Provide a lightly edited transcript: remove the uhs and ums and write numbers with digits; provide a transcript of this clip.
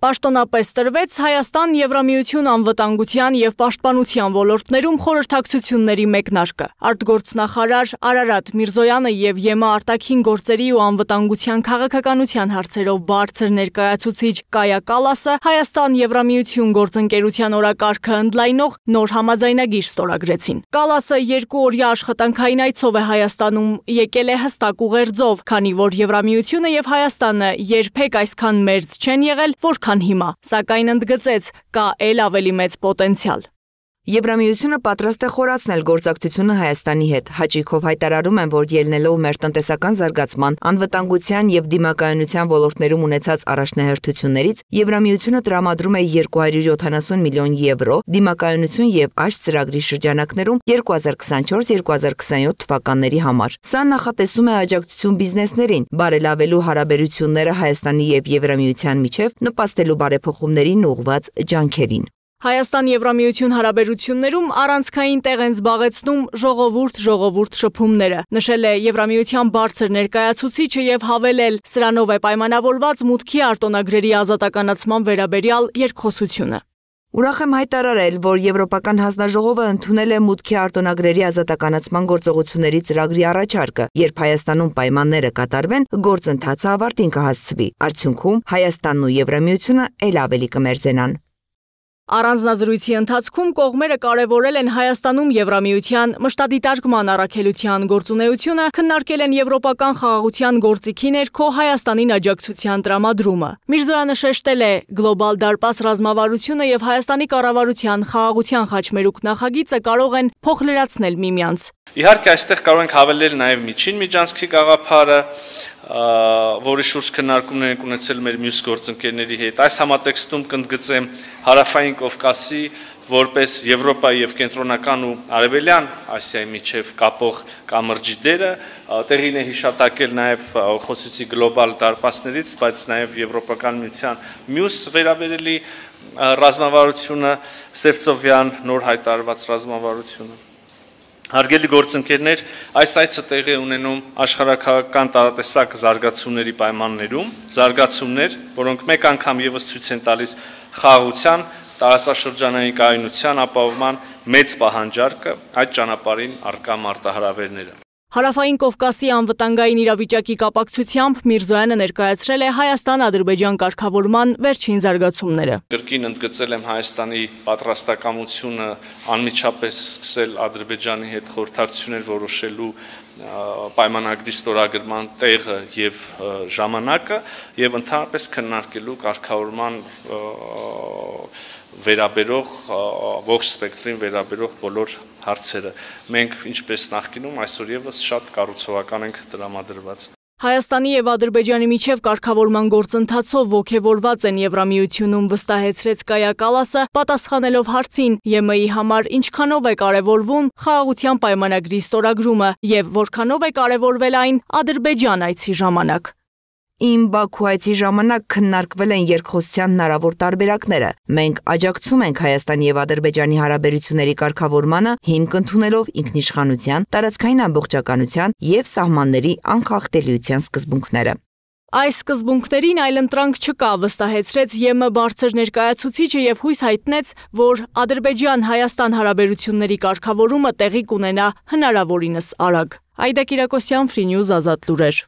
Պաշտոնապես տրվեց Հայաստան-Եվրամիություն անվտանգության և պաշտպանության ոլորտներում խորհրդակցությունների մեկնարկը։ Արտգործնախարար Արարատ Միրզոյանը և ԵՄ արտաքին գործերի ու անվտանգության քաղաքականության հարցերով բարձր ներկայացուցիչ Կայա Կալասը Հայաստան-Եվրամիություն գործընկերության օրակարգը ընդլայնող նոր համաձայնագիր ստորագրեցին։ Կալասը 2 օրյա աշխատանքային այցով է Հայաստանում եկել է հստակ ուղերձով, քանի որ Եվրամիությունը և Հայաստանը երբեք այսքան մերձ չեն եղել, որքան հիմա, սակայն ընդգծեց, կա էլ ավելի մեծ պոտենցիալ։ Եվրամիությունը պատրաստ է խորացնել գործակցությունը Հայաստանի հետ։ Հաճույքով հայտարարում եմ, որ ելնելով մեր տնտեսական զարգացման, անվտանգության և դիմակայունության ոլորտներում ունեցած առաջնահերթություններից, Եվրամիությունը տրամադրում է 270 միլիոն եվրո դիմակայունություն և աճ ծրագրի շրջանակներում 2024-2027 թվականների համար։ Սա նախատեսում է աջակցություն բիզնեսներին, բարելավելու հարաբերությունները Հայաստանի և Եվրամիության միջև, նպաստելու բարեփոխումներին ուղղված ջանքերին։ Հայաստան-Եվրամիություն հարաբերություններում առանցքային տեղ են զբաղեցնում ժողովուրդ շփումները, նշել է Եվրամիության բարձր ներկայացուցիչը և հավելել, սրանով է պայմանավորված մուտքի արտոնագրերի ազատականացման վերաբերյալ երկխոսությունը։ Ուրախ եմ հայտարարել, որ Եվրոպական հանձնաժողովը ընդունել է մուտքի արտոնագրերի ազատականացման գործողությունների ծրագրի առաջարկը, երբ Հայաստանում պայմանները կատարվեն, գործընթացը ավարտին կհասցվի։ Արդյունքում Հայաստանն ու Եվրամիությունը ել ավելի կմերձենան։ Առանձնազրույցի ընթացքում կողմերը կարևորել են Հայաստանում Եվրամիության մշտադիտարկման առաքելության գործունեությունը, քննարկել են եվրոպական խաղաղության գործիքի ներքո Հայաստանին աջակցության տրամադրումը։ Միրզոյանը շեշտել է, գլոբալ դարպաս ռազմավարությունը և Հայաստանի կառավարության խաղաղության խաչմերուկ նախագիծը կարող են փոխլրացնել միմյանց։ Իհարկե, այստեղ կարող ենք հավելել նաև միջին միջանցքի գաղափարը, որի շուրջ քննարկումներ ենք ունեցել մեր մյուս գործընկերների հետ։ Այս համատեքստում կընդգծեմ Հարավային Կովկասի որպես Եվրոպայի և կենտրոնական ու արևելյան Ասիայի միջև կապող կամրջի դերը, տեղին է հիշատակել նաև խոսեցի գլոբալ դարպասներից, բայց նաև Եվրոպական միության մյուս վերաբերելի ռազմավարությունը, Սևծովյան նոր հայտարարված ռազմավարությունը։ Հարգելի գործընկերներ, այս այցը տեղի ունենում աշխարհաքաղաքական տարատեսակ զարգացումների պայմաններում, զարգացումներ, որոնք մեկ անգամ ևս ցույց են տալիս խաղաղության, տարածաշրջանային կայունության ապահովման մեծ պահանջարկը, այդ ճանապարհին առկա մարտահրավերները։ Հարավային Կովկասի անվտանգային իրավիճակի կապակցությամբ Միրզոյանը ներկայացրել է Հայաստան-Ադրբեջան կարգավորման վերջին զարգացումները։ Կրկին ընդգծել եմ Հայաստանի պատրաստակամությունը անմիջապես սկսել Ադրբեջանի հետ խորհրդակցություններ որոշելու պայմանագրի ստորագրման տեղը և ժամանակը և ընդհանրապես քննարկելու կարգավորման վերաբերող ողջ սպեկտրին վերաբերող բոլոր հարցերը։ Մենք ինչպես նախկինում այսօր ևս շատ կառուցողական ենք տրամադրված։ Հայաստանի և Ադրբեջանի միջև կարգավորման գործընթացով ոգևորված են Եվրամիությունում, վստահեցրեց Կայա Կալասը, պատասխանելով հարցին ԵՄ-ի համար ինչքանով է կարևորվում խաղաղության պայմանագրի ստորագրումը և որքանով է կարևորվել այն Ադրբեջան այցի ժամանակ։ Իմ Բաքու այցի ժամանակ քննարկվել են երկխոսության հնարավոր տարբերակները։ Մենք աջակցում ենք Հայաստանի և Ադրբեջանի հարաբերությունների կարգավորմանը, հիմք ընդունելով ինքնիշխանության, տարածքային ամբողջականության և սահմանների անխախտելիության սկզբունքները։ Այս սկզբունքներին այլընտրանք չկա, վստահեցրեց ԵՄ բարձր ներկայացուցիչը և հույս հայտնեց, որ Ադրբեջան-Հայաստան հարաբերությունների կարգավորումը տեղի կունենա հնարավորինս արագ։ Այդա Կիրակոսյան, Free News, Ազատ լուրեր։